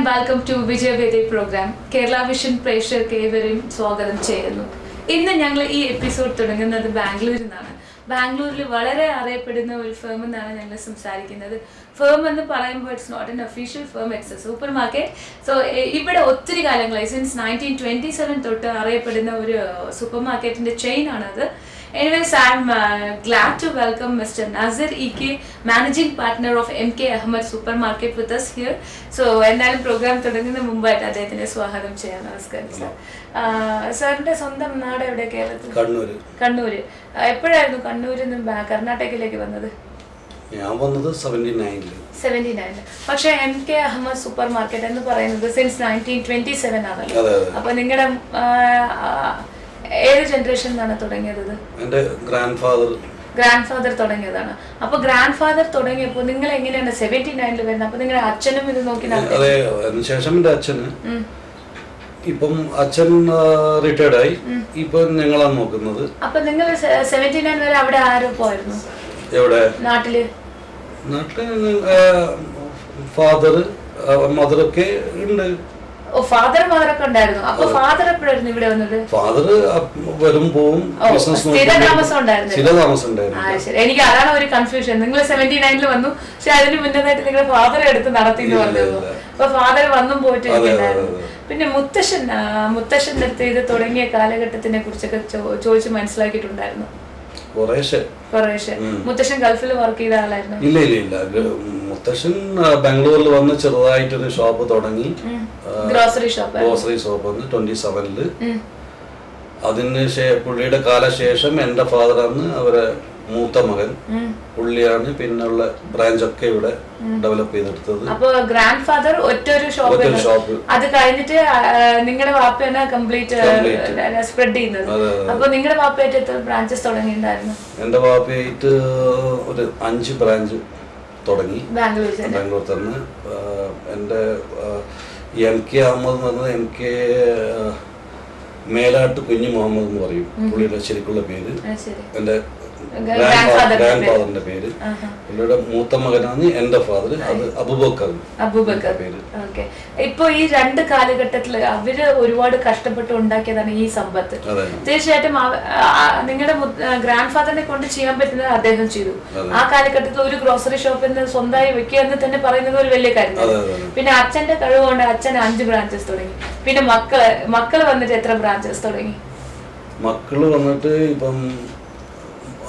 welcome to Vijay Vedi program. Kerala Vision Pressure Keverim Swagaram Cheyunu. ഇന്ന് ഞങ്ങൾ ഈ episode തുടങ്ങുന്നത് ബാംഗ്ലൂരിൽ നിന്നാണ്. ബാംഗ്ലൂരിൽ വളരെ അറിയപ്പെടുന്ന ഒരു ഫേം എന്നാണ് ഞങ്ങൾ സംസാരിക്കുന്നത്. ഫേം എന്ന് പറയുമ്പോൾ it's not an official firm, it's a supermarket. So ഇവിടെ ഒത്തിരി കാലങ്ങളായി, സിൻസ് 1927 തൊട്ട് അറിയപ്പെടുന്ന ഒരു സൂപ്പർ മാർക്കറ്റിന്റെ ചെയിൻ ആണത്. Anyways, I'm glad to welcome Mr. Nazir E.K., Managing Partner of M.K. Ahmed Supermarket with us here. So, എന്തായാലും programme തുടങ്ങുന്ന മുമ്പായിട്ട് അദ്ദേഹത്തിനെ സ്വാഗതം ചെയ്യാം. നമസ്കാരം സർ. സാറിന്റെ സ്വന്തം നാട് എവിടെ? കേരളത്തിൽ കണ്ണൂര്. എപ്പോഴായിരുന്നു കണ്ണൂരിൽ നിന്ന് കർണാടകയിലേക്ക് വന്നത്? ഞാൻ വന്നത് 79. പക്ഷെ M.K. Ahmed സൂപ്പർ മാർക്കറ്റ് എന്ന് പറയുന്നത് സിൻസ് 1927 ആണല്ലോ. അപ്പൊ നിങ്ങളുടെ ഏത് ജനറേഷനിലാണ് തുടങ്ങിയത്? എന്റെ ഗ്രാൻഡ് ഫാദർ തുടങ്ങിയതാണ്. അപ്പൊ ഗ്രാൻഡ് ഫാദർ തുടങ്ങിയപ്പോ നിങ്ങൾ എങ്ങനെയാണ് 79 വരുന്നത്? അപ്പൊ നിങ്ങളുടെ അച്ഛനും ഇത് നോക്കി? അതെ, അതിനുശേഷം എന്റെ അച്ഛന്, ഇപ്പം അച്ഛൻ റിട്ടയർഡ് ആയി, ഇപ്പൊ ഞങ്ങളാണ് നോക്കുന്നത്. അപ്പൊ നിങ്ങൾ 79 വരെ അവിടെ ആരൊപ്പമായിരുന്നു? എവിടെ? നാട്ടില് ഫാദർ മദറൊക്കെ ഉണ്ട്. ഫാദർ മദറൊക്കെ ഉണ്ടായിരുന്നു. അപ്പൊ ഫാദർ എപ്പോഴായിരുന്നു ഇവിടെ വന്നത്? ഫാദർ വരും പോവും, സ്ഥിരതാമസം ഉണ്ടായിരുന്നു. എനിക്ക് അതാണ് ഒരു കൺഫ്യൂഷൻ. നിങ്ങൾ 79 വന്നു, പക്ഷെ അതിന് മുന്നേതായിട്ട് നിങ്ങളുടെ ഫാദർ എടുത്ത് നടത്തി എന്ന് പറഞ്ഞു. അപ്പൊ ഫാദർ വന്നും പോയിട്ടിരിക്കുന്നുണ്ടായിരുന്നു. പിന്നെ മുത്തശ്ശന്റെ അടുത്ത് ഇത് തുടങ്ങിയ കാലഘട്ടത്തിനെ കുറിച്ചൊക്കെ ചോദിച്ച് മനസ്സിലാക്കിയിട്ടുണ്ടായിരുന്നു. കുറേശ്ശെ. മുത്തശ്ശൻ ഗൾഫിൽ വർക്ക് ചെയ്ത ആളായിരുന്നു? ഇല്ല. മുത്തശ്ശൻ ബാംഗ്ലൂരിൽ വന്ന് ചെറുതായിട്ടൊരു ഷോപ്പ് തുടങ്ങി, ഗ്രോസറി ഷോപ്പ് 27. അതിന് പുള്ളിയുടെ കാലശേഷം എന്റെ ഫാദറാണ് അവരെ മൂത്ത മകൻ, പുള്ളിയാണ് പിന്നുള്ള ബ്രാഞ്ച് ഒക്കെ ഇവിടെ ഡെവലപ്പ് ചെയ്തെടുത്തത്. അപ്പൊ ഗ്രാൻഡ് ഫാദർ ഒറ്റൊരു ഷോപ്പ്, അത് കഴിഞ്ഞിട്ട് നിങ്ങളുടെ വാപ്പയാണ് കംപ്ലീറ്റ് സ്പ്രെഡ് ചെയ്യുന്നത്. അപ്പൊ നിങ്ങളുടെ വാപ്പയായിട്ട് എത്ര ബ്രാഞ്ചസ് തുടങ്ങിയിട്ടുണ്ടായിരുന്നു? എന്റെ വാപ്പയായിട്ട് ഒരു 5 ബ്രാഞ്ച് തുടങ്ങി ബാംഗ്ലൂർ തന്നെ. എന്റെ M.K. അഹമ്മദ് എന്ന് പറഞ്ഞത് M.K. മേലാട്ട് കുഞ്ഞു മുഹമ്മദ് എന്ന് പറയും പുള്ളിയുടെ ശരിക്കുള്ള പേര്. എന്റെ ഗ്രാൻഡ് ഫാദറിന്റെ പേര്. പുള്ളിയുടെ മൂത്ത മകനാണ് എന്റെ ഫാദർ, അത് അബൂബക്കർ പേര്. ഇപ്പൊ ഈ രണ്ട് കാലഘട്ടത്തില് അവര് ഒരുപാട് കഷ്ടപ്പെട്ട് ഉണ്ടാക്കിയതാണ് ഈ സമ്പത്ത്. തീർച്ചയായിട്ടും നിങ്ങളുടെ ഗ്രാൻഡ് ഫാദറിനെ കൊണ്ട് ചെയ്യാൻ പറ്റുന്നത് അദ്ദേഹം ചെയ്തു. ആ കാലഘട്ടത്തിൽ ഒരു ഗ്രോസറി ഷോപ്പിൽ നിന്ന് സ്വന്തമായി വെക്കുക എന്ന് തന്നെ പറയുന്നത് ഒരു വലിയ കാര്യം. പിന്നെ അച്ഛന്റെ കഴിവ് കൊണ്ട് അച്ഛൻ 5 ബ്രാഞ്ചസ് തുടങ്ങി. പിന്നെ മക്കള് വന്നിട്ട് എത്ര ബ്രാഞ്ചസ് തുടങ്ങി? മക്കള് വന്നിട്ട് ഇപ്പം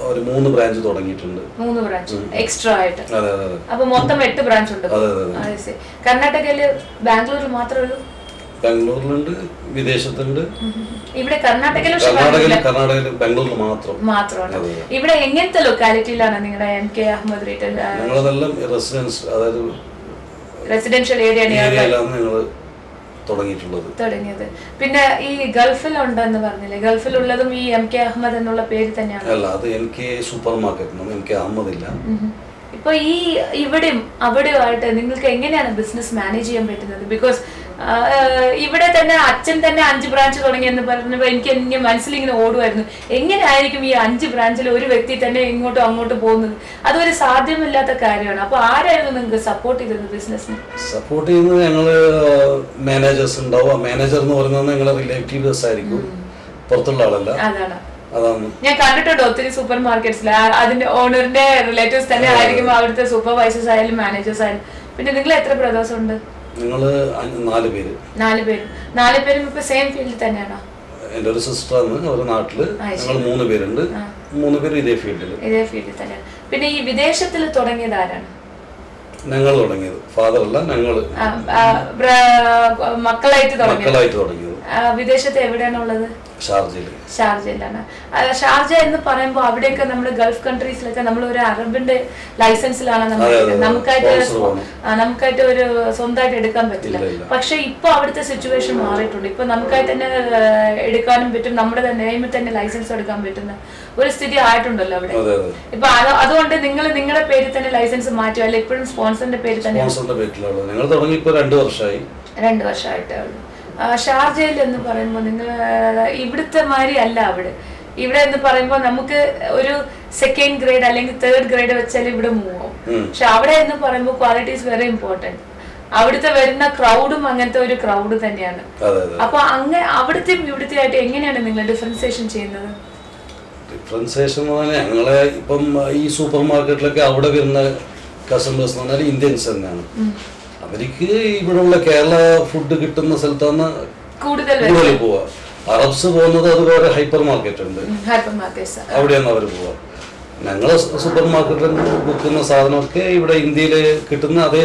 ഒരു 3 ബ്രാഞ്ച് തുടങ്ങിയിട്ടുണ്ട്. 3 ബ്രാഞ്ച് എക്സ്ട്രാ ആയിട്ട്. അപ്പൊ മൊത്തം 8 ബ്രാഞ്ച് ഉണ്ട്. കർണാടകയില് ബാംഗ്ലൂരിൽ മാത്രമേ ഉള്ളൂ? ബാംഗ്ലൂരിലുണ്ട്, വിദേശത്തുണ്ട്. ഇവിടെ കർണാടകയിലും ബാംഗ്ലൂരിൽ മാത്രമാണ്. ഇവിടെ എങ്ങനത്തെ ലൊക്കാലിറ്റിയിലാണ് നിങ്ങളുടെ MK അഹമ്മദ് റീറ്റെയിൽ? ഞങ്ങളതെല്ലാം റെസിഡൻഷ്യൽ ഏരിയയാണ് തുടങ്ങിയത്. പിന്നെ ഈ ഗൾഫിലുണ്ടെന്ന് പറഞ്ഞില്ലേ, ഗൾഫിലുള്ളതും ഈ MK അഹമ്മദ് എന്നുള്ള പേര് തന്നെയാണ്? അല്ല, അത് MK supermarket, MK Ahammed ഇല്ല. ഇപ്പൊ ഈ ഇവിടെയും അവിടെയുമായിട്ട് നിങ്ങൾക്ക് എങ്ങനെയാണ് ബിസിനസ് മാനേജ് ചെയ്യാൻ പറ്റുന്നത്? ബിക്കോസ് ഇവിടെ തന്നെ അച്ഛൻ തന്നെ 5 ബ്രാഞ്ച് തുടങ്ങി എന്ന് പറഞ്ഞപ്പോ എനിക്ക് മനസ്സിലിങ്ങനെ ഓടുമായിരുന്നു, എങ്ങനെയായിരിക്കും ഈ 5 ബ്രാഞ്ചിൽ ഒരു വ്യക്തി തന്നെ ഇങ്ങോട്ടും അങ്ങോട്ടും പോകുന്നത്? അതൊരു സാധ്യമല്ലാത്ത കാര്യമാണ്. അപ്പൊ ആരായിരുന്നു നിങ്ങൾക്ക് സപ്പോർട്ട് ചെയ്തത് ബിസിനസ്സിന്? സപ്പോർട്ട് ചെയ്യുന്നത് ഞങ്ങള് മാനേജേഴ്സ് ഉണ്ടാവും. മാനേജർ എന്ന് പറയുന്നത് ഞങ്ങളെ റിലേറ്റീവ്സ് ആയിരിക്കും, പുറത്തുള്ള ആളല്ല. അതാണ് ഞാൻ കണ്ടിട്ടുണ്ട് ഒത്തിരി സൂപ്പർ മാർക്കറ്റ്സിൽ അതിന്റെ ഓണറിന്റെ റിലേറ്റീവ്സ് തന്നെ ആയിരിക്കും അവിടുത്തെ സൂപ്പർവൈസേഴ്സ് ആയാലും മാനേജേഴ്സ് ആയാലും. പിന്നെ നിങ്ങൾ എത്ര ബ്രദേഴ്സ് ഉണ്ട്? നിങ്ങള് 4 പേര്. 4 പേരും ഇപ്പൊ സെയിം ഫീൽഡിൽ തന്നെയാണോ? എന്റെ ഒരു സിസ്റ്ററാണ്, അവരുടെ നാട്ടില്. ഞങ്ങൾ 3 പേരുണ്ട്, 3 പേര് ഇതേ ഫീൽഡിൽ തന്നെയാണ്. പിന്നെ ഈ വിദേശത്തിൽ തുടങ്ങിയത് ആരാണ്? ഞങ്ങൾ തുടങ്ങിയത്, ഫാദർ അല്ല, ഞങ്ങള് മക്കളായിട്ട് തുടങ്ങിയത്. വിദേശത്ത് എവിടെയാണുള്ളത്? ഷാർജയിലാണ്. ഷാർജ എന്ന് പറയുമ്പോൾ അവിടെയൊക്കെ നമ്മുടെ ഗൾഫ് കൺട്രീസിലൊക്കെ നമ്മൾ ഒരു അറബിന്റെ ലൈസൻസിലാണ് നമുക്കായിട്ട് ഒരു സ്വന്തമായിട്ട് എടുക്കാൻ പറ്റില്ല. പക്ഷെ ഇപ്പൊ അവിടുത്തെ സിറ്റുവേഷൻ മാറിയിട്ടുണ്ട്. ഇപ്പൊ നമുക്കായിട്ട് തന്നെ എടുക്കാനും പറ്റും, നമ്മുടെ നെയിമിൽ തന്നെ ലൈസൻസ് എടുക്കാൻ പറ്റുന്ന ഒരു സ്ഥിതി ആയിട്ടുണ്ടല്ലോ അവിടെ. ഇപ്പൊ അതുകൊണ്ട് നിങ്ങൾ നിങ്ങളുടെ പേരിൽ തന്നെ ലൈസൻസ് മാറ്റുക, അല്ലെ ഇപ്പോഴും സ്പോൺസറിന്റെ പേരിൽ തന്നെ? 2 വർഷമായിട്ടേ ഉള്ളൂ. ഷാർജയിൽ എന്ന് പറയുമ്പോൾ നിങ്ങൾ ഇവിടുത്തെ മാതിരി അല്ല ഇവിടെ എന്ന് പറയുമ്പോൾ നമുക്ക് ഒരു 2nd ഗ്രേഡ് അല്ലെങ്കിൽ 3rd ഗ്രേഡ് വെച്ചാൽ ഇവിടെ മൂവ് ആവും. പക്ഷെ അവിടെ എന്ന് പറയുമ്പോൾ ക്വാളിറ്റി ഈസ് വെരി ഇമ്പോർട്ടന്റ്. അവിടുത്തെ വരുന്ന ക്രൗഡും അങ്ങനത്തെ ഒരു ക്രൗഡ് തന്നെയാണ്. അപ്പൊ അവിടുത്തെയും ഇവിടുത്തെ ആയിട്ട് എങ്ങനെയാണ് നിങ്ങൾ ഡിഫറൻസിയേഷൻ ചെയ്യുന്നത്? ഡിഫറൻസിയേഷൻ ഞങ്ങളെ ഇപ്പം ഈ സൂപ്പർ മാർക്കറ്റിലൊക്കെ അവിടെ വരുന്ന കസ്റ്റമേഴ്സ് എന്ന് പറഞ്ഞാൽ ഇന്ത്യൻസ് തന്നെയാണ്. അവർക്ക് ഇവിടെയുള്ള കേരള ഫുഡ് കിട്ടുന്ന സ്ഥലത്താണ് കൂടുതൽ പോവാ. അറബ്സ് പോകുന്നത് അത് വേറെ ഹൈപ്പർ മാർക്കറ്റ് ഉണ്ട്, അവിടെയാണ് അവർ പോവാ. ഞങ്ങള് സൂപ്പർ മാർക്കറ്റിൽ വിൽക്കുന്ന സാധനമൊക്കെ ഇവിടെ ഇന്ത്യയിൽ കിട്ടുന്ന അതേ